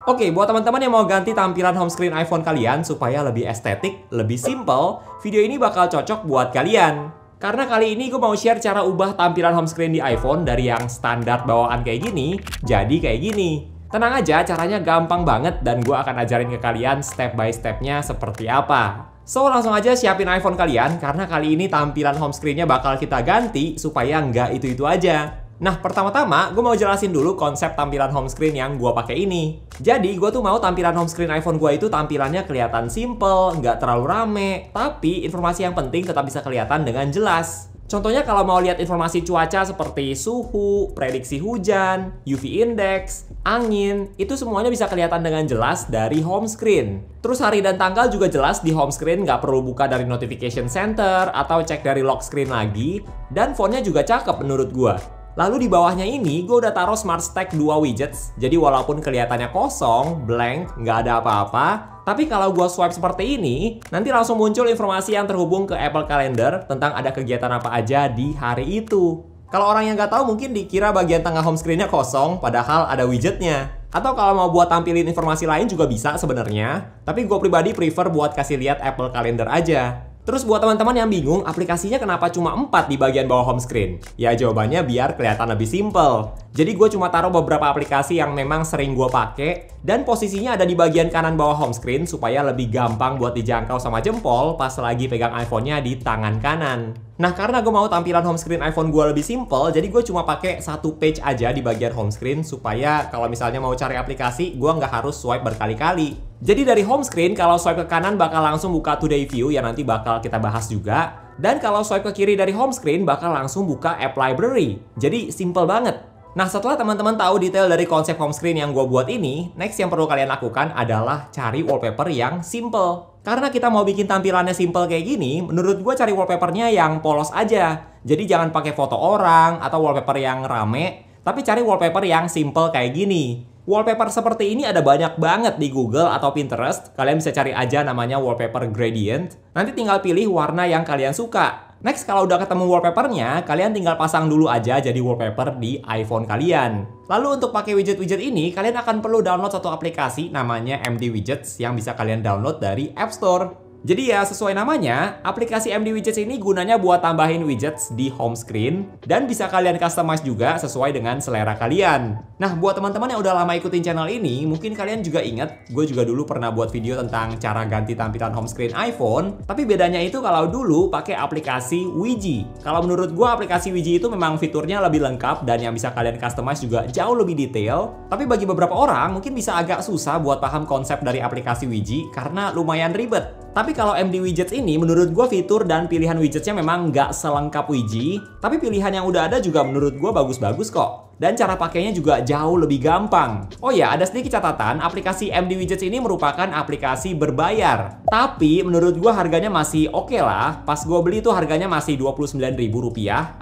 Oke, buat teman-teman yang mau ganti tampilan home screen iPhone kalian supaya lebih estetik, lebih simple, video ini bakal cocok buat kalian. Karena kali ini gue mau share cara ubah tampilan home screen di iPhone dari yang standar bawaan kayak gini, jadi kayak gini. Tenang aja, caranya gampang banget dan gue akan ajarin ke kalian step by stepnya seperti apa. So, langsung aja siapin iPhone kalian, karena kali ini tampilan home screen-nya bakal kita ganti supaya nggak itu-itu aja. Nah, pertama-tama gue mau jelasin dulu konsep tampilan home screen yang gue pakai ini. Jadi, gue tuh mau tampilan home screen iPhone gue itu tampilannya kelihatan simple, nggak terlalu rame, tapi informasi yang penting tetap bisa kelihatan dengan jelas. Contohnya kalau mau lihat informasi cuaca seperti suhu, prediksi hujan, UV index, angin, itu semuanya bisa kelihatan dengan jelas dari home screen. Terus hari dan tanggal juga jelas di home screen, nggak perlu buka dari notification center atau cek dari lock screen lagi, dan fontnya juga cakep menurut gue. Lalu di bawahnya ini, gue udah taruh Smart Stack 2 widgets. Jadi walaupun kelihatannya kosong, blank, nggak ada apa-apa, tapi kalau gue swipe seperti ini, nanti langsung muncul informasi yang terhubung ke Apple Calendar tentang ada kegiatan apa aja di hari itu. Kalau orang yang nggak tahu mungkin dikira bagian tengah home screen-nya kosong, padahal ada widgetnya. Atau kalau mau buat tampilin informasi lain juga bisa sebenarnya, tapi gue pribadi prefer buat kasih lihat Apple Calendar aja. Terus buat teman-teman yang bingung, aplikasinya kenapa cuma 4 di bagian bawah home screen? Ya jawabannya biar kelihatan lebih simple. Jadi gue cuma taruh beberapa aplikasi yang memang sering gue pakai, dan posisinya ada di bagian kanan bawah home screen supaya lebih gampang buat dijangkau sama jempol pas lagi pegang iPhone-nya di tangan kanan. Nah, karena gue mau tampilan home screen iPhone gue lebih simple, jadi gue cuma pakai satu page aja di bagian home screen supaya kalau misalnya mau cari aplikasi, gue nggak harus swipe berkali-kali. Jadi dari home screen, kalau swipe ke kanan bakal langsung buka Today View yang nanti bakal kita bahas juga. Dan kalau swipe ke kiri dari home screen bakal langsung buka App Library. Jadi simple banget. Nah, setelah teman-teman tahu detail dari konsep home screen yang gue buat ini, next yang perlu kalian lakukan adalah cari wallpaper yang simple. Karena kita mau bikin tampilannya simple kayak gini, menurut gue cari wallpapernya yang polos aja. Jadi jangan pakai foto orang atau wallpaper yang rame, tapi cari wallpaper yang simple kayak gini. Wallpaper seperti ini ada banyak banget di Google atau Pinterest. Kalian bisa cari aja namanya wallpaper gradient. Nanti tinggal pilih warna yang kalian suka. Next, kalau udah ketemu wallpapernya, kalian tinggal pasang dulu aja jadi wallpaper di iPhone kalian. Lalu untuk pakai widget-widget ini, kalian akan perlu download satu aplikasi namanya MD Widgets yang bisa kalian download dari App Store. Jadi ya sesuai namanya, aplikasi MD Widgets ini gunanya buat tambahin widgets di home screen dan bisa kalian customize juga sesuai dengan selera kalian. Nah, buat teman-teman yang udah lama ikutin channel ini, mungkin kalian juga ingat, gue juga dulu pernah buat video tentang cara ganti tampilan home screen iPhone, tapi bedanya itu kalau dulu pakai aplikasi Wiji. Kalau menurut gue aplikasi Wiji itu memang fiturnya lebih lengkap dan yang bisa kalian customize juga jauh lebih detail, tapi bagi beberapa orang mungkin bisa agak susah buat paham konsep dari aplikasi Wiji karena lumayan ribet. Tapi kalau MD Widgets ini menurut gue fitur dan pilihan widgetsnya memang nggak selengkap Wiji, tapi pilihan yang udah ada juga menurut gue bagus-bagus kok. Dan cara pakainya juga jauh lebih gampang. Oh ya, ada sedikit catatan, aplikasi MD Widgets ini merupakan aplikasi berbayar. Tapi menurut gue harganya masih oke lah. Pas gue beli tuh harganya masih Rp29.000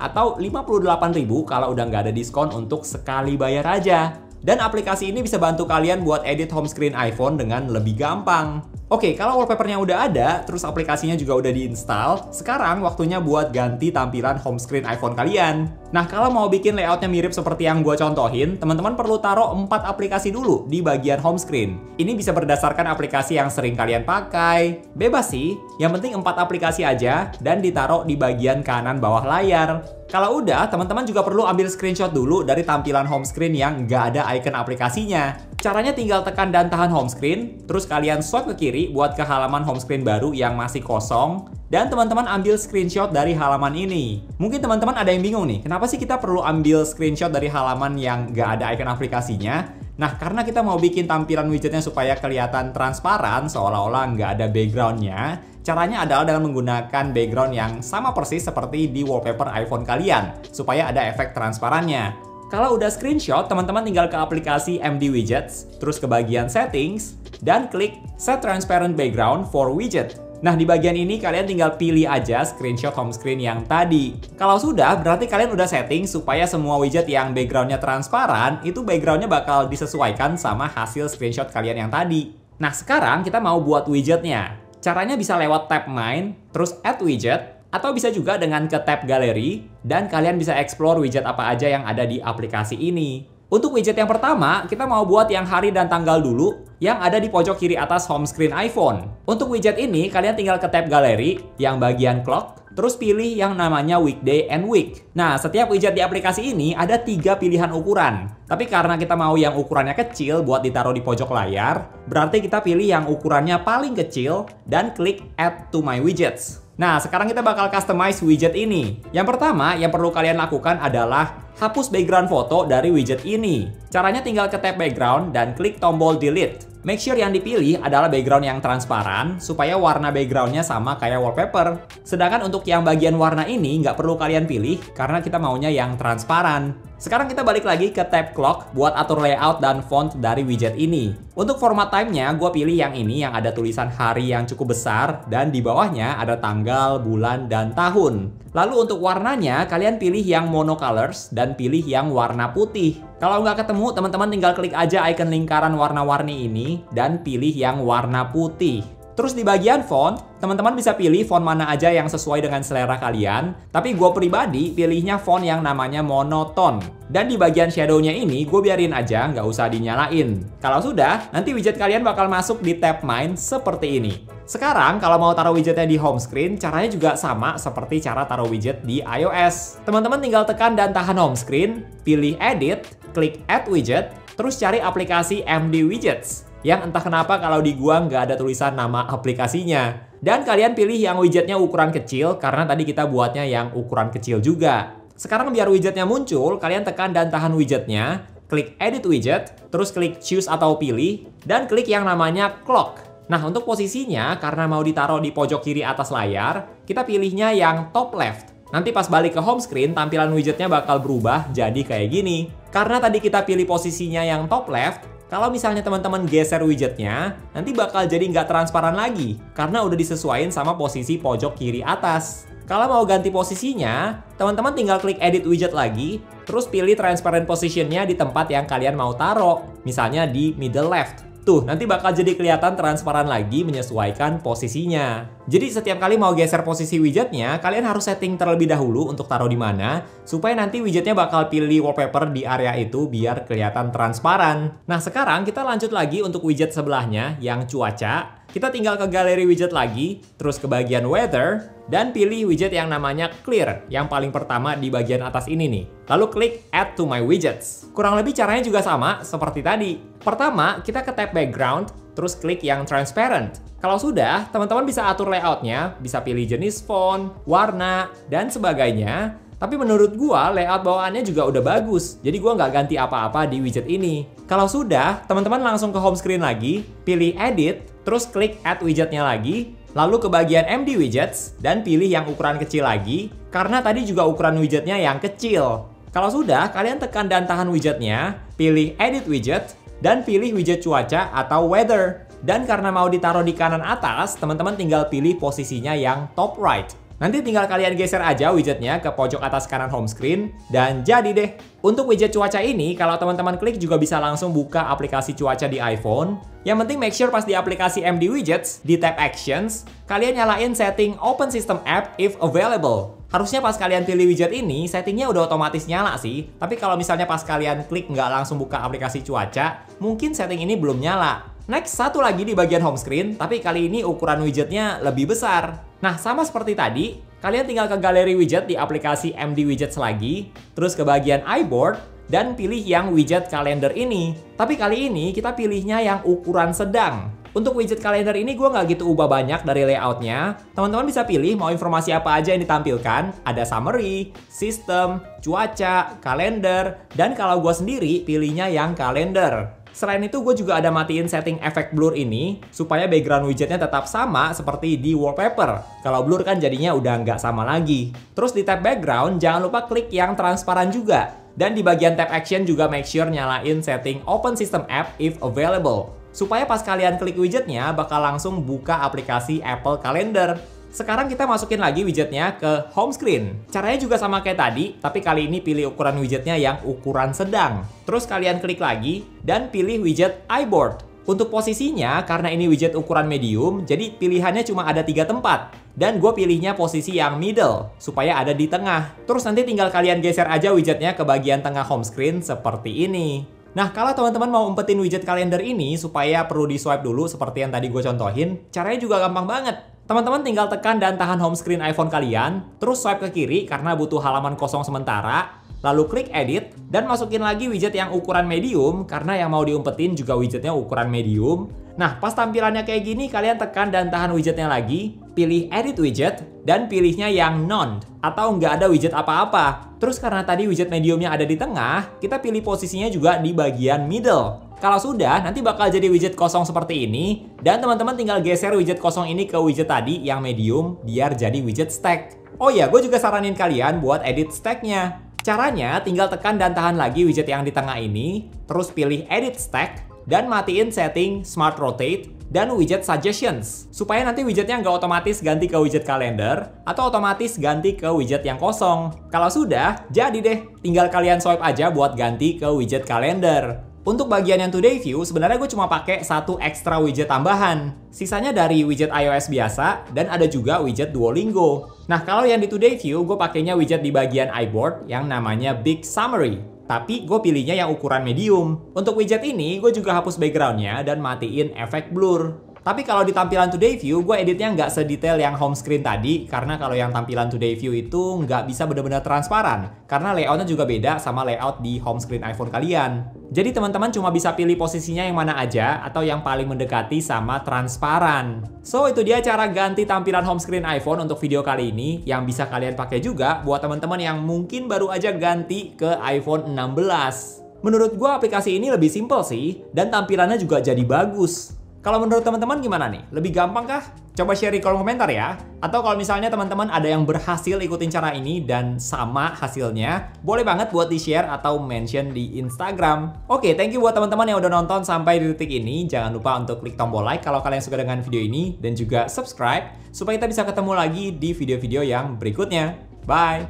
atau Rp58.000 kalau udah nggak ada diskon untuk sekali bayar aja. Dan aplikasi ini bisa bantu kalian buat edit home screen iPhone dengan lebih gampang. Oke, kalau wallpapernya udah ada, terus aplikasinya juga udah diinstal, sekarang waktunya buat ganti tampilan home screen iPhone kalian. Nah, kalau mau bikin layoutnya mirip seperti yang gue contohin, teman-teman perlu taruh 4 aplikasi dulu di bagian home screen. Ini bisa berdasarkan aplikasi yang sering kalian pakai. Bebas sih, yang penting 4 aplikasi aja dan ditaruh di bagian kanan bawah layar. Kalau udah, teman-teman juga perlu ambil screenshot dulu dari tampilan home screen yang nggak ada icon aplikasinya. Caranya tinggal tekan dan tahan home screen, terus kalian swipe ke kiri buat ke halaman home screen baru yang masih kosong, dan teman-teman ambil screenshot dari halaman ini. Mungkin teman-teman ada yang bingung nih, kenapa sih kita perlu ambil screenshot dari halaman yang nggak ada icon aplikasinya? Nah, karena kita mau bikin tampilan widgetnya supaya kelihatan transparan, seolah-olah nggak ada backgroundnya, caranya adalah dengan menggunakan background yang sama persis seperti di wallpaper iPhone kalian, supaya ada efek transparannya. Kalau udah screenshot, teman-teman tinggal ke aplikasi MD Widgets, terus ke bagian Settings, dan klik Set Transparent Background for Widget. Nah, di bagian ini kalian tinggal pilih aja screenshot home screen yang tadi. Kalau sudah, berarti kalian udah setting supaya semua widget yang backgroundnya transparan, itu backgroundnya bakal disesuaikan sama hasil screenshot kalian yang tadi. Nah, sekarang kita mau buat widgetnya. Caranya bisa lewat tab Main, terus Add Widget, atau bisa juga dengan ke tab Gallery, dan kalian bisa explore widget apa aja yang ada di aplikasi ini. Untuk widget yang pertama, kita mau buat yang hari dan tanggal dulu yang ada di pojok kiri atas home screen iPhone. Untuk widget ini, kalian tinggal ke tab galeri yang bagian clock, terus pilih yang namanya weekday and week. Nah, setiap widget di aplikasi ini ada 3 pilihan ukuran. Tapi karena kita mau yang ukurannya kecil buat ditaruh di pojok layar, berarti kita pilih yang ukurannya paling kecil dan klik Add to my widgets. Nah, sekarang kita bakal customize widget ini. Yang pertama, yang perlu kalian lakukan adalah hapus background foto dari widget ini. Caranya tinggal ke tab background dan klik tombol delete. Make sure yang dipilih adalah background yang transparan supaya warna backgroundnya sama kayak wallpaper. Sedangkan untuk yang bagian warna ini nggak perlu kalian pilih karena kita maunya yang transparan. Sekarang kita balik lagi ke tab clock buat atur layout dan font dari widget ini. Untuk format time-nya, gue pilih yang ini yang ada tulisan hari yang cukup besar dan di bawahnya ada tanggal, bulan, dan tahun. Lalu untuk warnanya, kalian pilih yang monocolors dan pilih yang warna putih. Kalau nggak ketemu, teman-teman tinggal klik aja icon lingkaran warna-warni ini dan pilih yang warna putih. Terus di bagian font, teman-teman bisa pilih font mana aja yang sesuai dengan selera kalian. Tapi gue pribadi pilihnya font yang namanya monoton. Dan di bagian shadow-nya ini, gue biarin aja, nggak usah dinyalain. Kalau sudah, nanti widget kalian bakal masuk di tab Main seperti ini. Sekarang, kalau mau taruh widgetnya di home screen, caranya juga sama seperti cara taruh widget di iOS. Teman-teman tinggal tekan dan tahan home screen, pilih Edit, klik Add Widget, terus cari aplikasi MD Widgets. Yang entah kenapa kalau di gua nggak ada tulisan nama aplikasinya. Dan kalian pilih yang widgetnya ukuran kecil karena tadi kita buatnya yang ukuran kecil juga. Sekarang biar widgetnya muncul, kalian tekan dan tahan widgetnya, klik Edit Widget, terus klik Choose atau Pilih, dan klik yang namanya Clock. Nah, untuk posisinya, karena mau ditaruh di pojok kiri atas layar, kita pilihnya yang top left. Nanti pas balik ke home screen, tampilan widgetnya bakal berubah jadi kayak gini. Karena tadi kita pilih posisinya yang top left, kalau misalnya teman-teman geser widgetnya, nanti bakal jadi nggak transparan lagi, karena udah disesuaikan sama posisi pojok kiri atas. Kalau mau ganti posisinya, teman-teman tinggal klik Edit Widget lagi, terus pilih Transparent Position-nya di tempat yang kalian mau taruh, misalnya di middle left. Tuh, nanti bakal jadi kelihatan transparan lagi menyesuaikan posisinya. Jadi setiap kali mau geser posisi widgetnya, kalian harus setting terlebih dahulu untuk taruh di mana, supaya nanti widgetnya bakal pilih wallpaper di area itu biar kelihatan transparan. Nah, sekarang kita lanjut lagi untuk widget sebelahnya, yang cuaca. Kita tinggal ke galeri widget lagi, terus ke bagian weather, dan pilih widget yang namanya clear, yang paling pertama di bagian atas ini nih. Lalu klik add to my widgets. Kurang lebih caranya juga sama seperti tadi. Pertama, kita ke tab background, terus klik yang transparent. Kalau sudah, teman-teman bisa atur layoutnya, bisa pilih jenis font, warna, dan sebagainya. Tapi menurut gua, layout bawaannya juga udah bagus. Jadi gua nggak ganti apa-apa di widget ini. Kalau sudah, teman-teman langsung ke home screen lagi, pilih edit, terus klik add widgetnya lagi, lalu ke bagian MD Widgets, dan pilih yang ukuran kecil lagi, karena tadi juga ukuran widgetnya yang kecil. Kalau sudah, kalian tekan dan tahan widgetnya, pilih Edit Widget, dan pilih widget cuaca atau weather. Dan karena mau ditaruh di kanan atas, teman-teman tinggal pilih posisinya yang top right. Nanti tinggal kalian geser aja widgetnya ke pojok atas kanan home screen, dan jadi deh. Untuk widget cuaca ini, kalau teman-teman klik juga bisa langsung buka aplikasi cuaca di iPhone. Yang penting make sure pas di aplikasi MD Widgets, di tab Actions, kalian nyalain setting Open System App if available. Harusnya pas kalian pilih widget ini, settingnya udah otomatis nyala sih. Tapi kalau misalnya pas kalian klik nggak langsung buka aplikasi cuaca, mungkin setting ini belum nyala. Next, satu lagi di bagian home screen, tapi kali ini ukuran widgetnya lebih besar. Nah, sama seperti tadi, kalian tinggal ke galeri widget di aplikasi MD Widgets lagi, terus ke bagian iBoard, dan pilih yang widget kalender ini. Tapi kali ini kita pilihnya yang ukuran sedang. Untuk widget kalender ini gue nggak gitu ubah banyak dari layoutnya. Teman-teman bisa pilih mau informasi apa aja yang ditampilkan. Ada summary, sistem, cuaca, kalender, dan kalau gue sendiri pilihnya yang kalender. Selain itu, gue juga ada matiin setting efek blur ini supaya background widgetnya tetap sama seperti di wallpaper. Kalau blur kan jadinya udah nggak sama lagi. Terus di tab background, jangan lupa klik yang transparan juga. Dan di bagian tab action juga make sure nyalain setting Open System App if available. Supaya pas kalian klik widgetnya, bakal langsung buka aplikasi Apple Calendar. Sekarang kita masukin lagi widgetnya ke home screen. Caranya juga sama kayak tadi, tapi kali ini pilih ukuran widgetnya yang ukuran sedang. Terus kalian klik lagi, dan pilih widget iBoard. Untuk posisinya, karena ini widget ukuran medium, jadi pilihannya cuma ada 3 tempat. Dan gue pilihnya posisi yang middle, supaya ada di tengah. Terus nanti tinggal kalian geser aja widgetnya ke bagian tengah home screen seperti ini. Nah, kalau teman-teman mau umpetin widget kalender ini supaya perlu di swipe dulu seperti yang tadi gue contohin, caranya juga gampang banget. Teman-teman tinggal tekan dan tahan home screen iPhone kalian, terus swipe ke kiri karena butuh halaman kosong sementara, lalu klik edit, dan masukin lagi widget yang ukuran medium, karena yang mau diumpetin juga widgetnya ukuran medium. Nah, pas tampilannya kayak gini, kalian tekan dan tahan widgetnya lagi, pilih edit widget, dan pilihnya yang none, atau nggak ada widget apa-apa. Terus karena tadi widget mediumnya ada di tengah, kita pilih posisinya juga di bagian middle. Kalau sudah, nanti bakal jadi widget kosong seperti ini, dan teman-teman tinggal geser widget kosong ini ke widget tadi yang medium, biar jadi widget stack. Oh ya, gue juga saranin kalian buat edit stacknya. Caranya, tinggal tekan dan tahan lagi widget yang di tengah ini, terus pilih Edit Stack, dan matiin setting Smart Rotate, dan widget Suggestions. Supaya nanti widgetnya nggak otomatis ganti ke widget kalender, atau otomatis ganti ke widget yang kosong. Kalau sudah, jadi deh, tinggal kalian swipe aja buat ganti ke widget kalender. Untuk bagian yang Today View, sebenarnya gue cuma pakai satu ekstra widget tambahan. Sisanya dari widget iOS biasa, dan ada juga widget Duolingo. Nah, kalau yang di Today View, gue pakainya widget di bagian iBoard yang namanya Big Summary. Tapi gue pilihnya yang ukuran medium. Untuk widget ini, gue juga hapus backgroundnya dan matiin efek blur. Tapi kalau di tampilan Today View, gue editnya nggak sedetail yang home screen tadi, karena kalau yang tampilan Today View itu nggak bisa benar-benar transparan, karena layoutnya juga beda sama layout di home screen iPhone kalian. Jadi teman-teman cuma bisa pilih posisinya yang mana aja, atau yang paling mendekati sama transparan. So, itu dia cara ganti tampilan home screen iPhone untuk video kali ini, yang bisa kalian pakai juga buat teman-teman yang mungkin baru aja ganti ke iPhone 16. Menurut gue aplikasi ini lebih simple sih, dan tampilannya juga jadi bagus. Kalau menurut teman-teman gimana nih? Lebih gampang kah? Coba share di kolom komentar ya. Atau kalau misalnya teman-teman ada yang berhasil ikutin cara ini dan sama hasilnya, boleh banget buat di-share atau mention di Instagram. Oke, thank you buat teman-teman yang udah nonton sampai di titik ini. Jangan lupa untuk klik tombol like kalau kalian suka dengan video ini, dan juga subscribe supaya kita bisa ketemu lagi di video-video yang berikutnya. Bye!